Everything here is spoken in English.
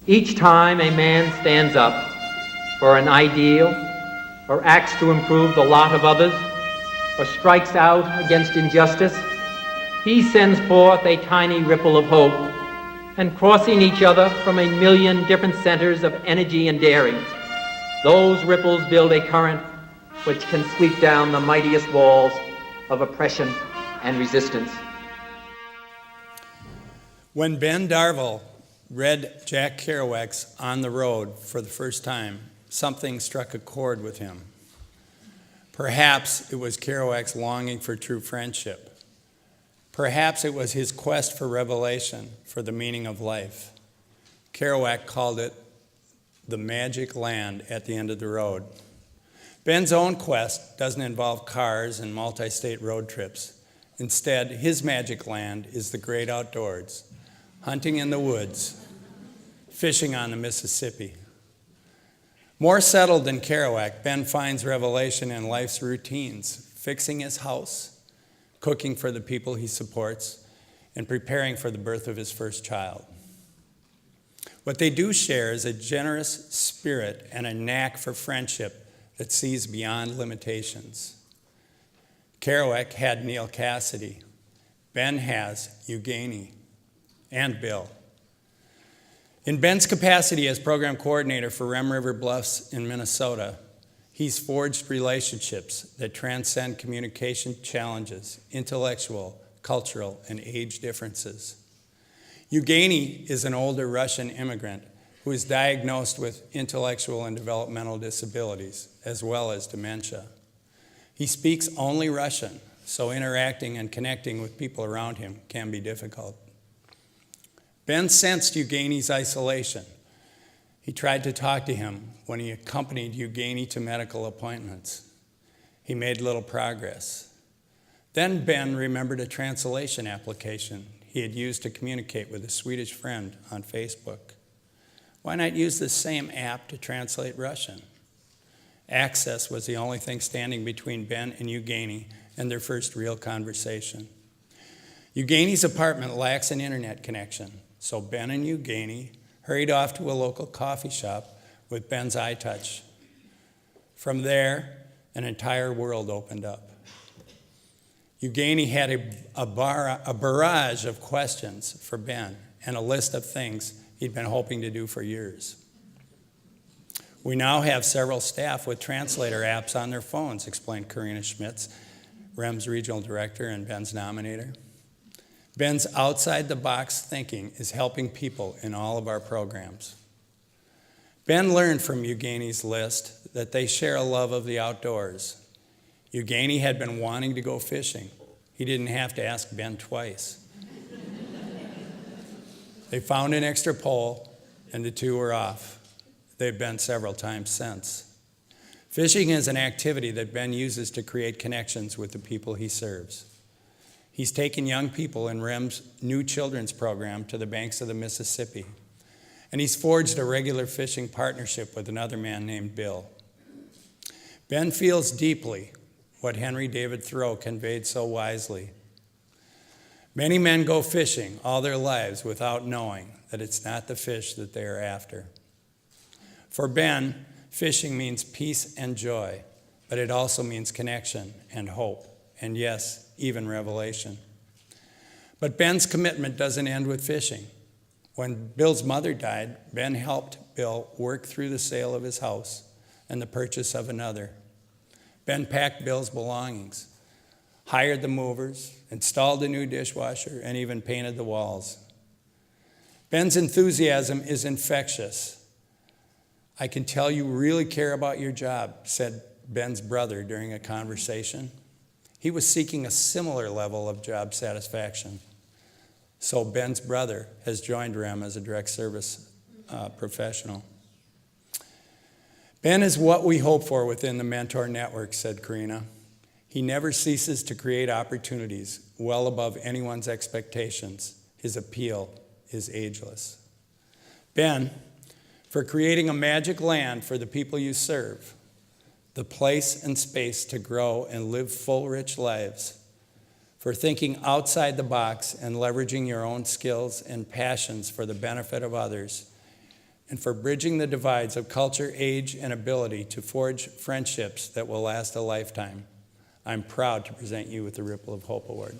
Each time a man stands up for an ideal, or acts to improve the lot of others, or strikes out against injustice, he sends forth a tiny ripple of hope, and crossing each other from a million different centers of energy and daring, those ripples build a current which can sweep down the mightiest walls of oppression and resistance. When Ben Darval read Jack Kerouac's On the Road for the first time, something struck a chord with him. Perhaps it was Kerouac's longing for true friendship. Perhaps it was his quest for revelation, for the meaning of life. Kerouac called it the magic land at the end of the road. Ben's own quest doesn't involve cars and multi-state road trips. Instead, his magic land is the great outdoors, hunting in the woods, fishing on the Mississippi. More settled than Kerouac, Ben finds revelation in life's routines, fixing his house, cooking for the people he supports, and preparing for the birth of his first child. What they do share is a generous spirit and a knack for friendship that sees beyond limitations. Kerouac had Neil Cassidy. Ben has Eugenie and Bill. In Ben's capacity as program coordinator for Rum River Bluffs in Minnesota, he's forged relationships that transcend communication challenges, intellectual, cultural, and age differences. Eugenie is an older Russian immigrant who is diagnosed with intellectual and developmental disabilities, as well as dementia. He speaks only Russian, so interacting and connecting with people around him can be difficult. Ben sensed Eugenie's isolation. He tried to talk to him when he accompanied Eugenie to medical appointments. He made little progress. Then Ben remembered a translation application he had used to communicate with a Swedish friend on Facebook. Why not use the same app to translate Russian? Access was the only thing standing between Ben and Eugenie and their first real conversation. Eugenie's apartment lacks an internet connection, so Ben and Eugenie hurried off to a local coffee shop with Ben's iTouch. From there, an entire world opened up. Eugenie had a barrage of questions for Ben and a list of things he'd been hoping to do for years. We now have several staff with translator apps on their phones, explained Karina Schmitz, REM's regional director and Ben's nominator. Ben's outside-the-box thinking is helping people in all of our programs. Ben learned from Eugenie's list that they share a love of the outdoors. Eugenie had been wanting to go fishing. He didn't have to ask Ben twice. They found an extra pole, and the two were off. They've been several times since. Fishing is an activity that Ben uses to create connections with the people he serves. He's taken young people in REM's new children's program to the banks of the Mississippi, and he's forged a regular fishing partnership with another man named Bill. Ben feels deeply what Henry David Thoreau conveyed so wisely. Many men go fishing all their lives without knowing that it's not the fish that they are after. For Ben, fishing means peace and joy, but it also means connection and hope, and yes, even revelation. But Ben's commitment doesn't end with fishing. When Bill's mother died, Ben helped Bill work through the sale of his house and the purchase of another. Ben packed Bill's belongings, hired the movers, installed a new dishwasher, and even painted the walls. Ben's enthusiasm is infectious. "I can tell you really care about your job," said Ben's brother during a conversation. He was seeking a similar level of job satisfaction. So Ben's brother has joined REM as a direct service professional. Ben is what we hope for within the Mentor Network, said Karina. He never ceases to create opportunities well above anyone's expectations. His appeal is ageless. Ben, for creating a magic land for the people you serve, the place and space to grow and live full, rich lives, for thinking outside the box and leveraging your own skills and passions for the benefit of others. and for bridging the divides of culture, age, and ability to forge friendships that will last a lifetime. I'm proud to present you with the Ripple of Hope Award.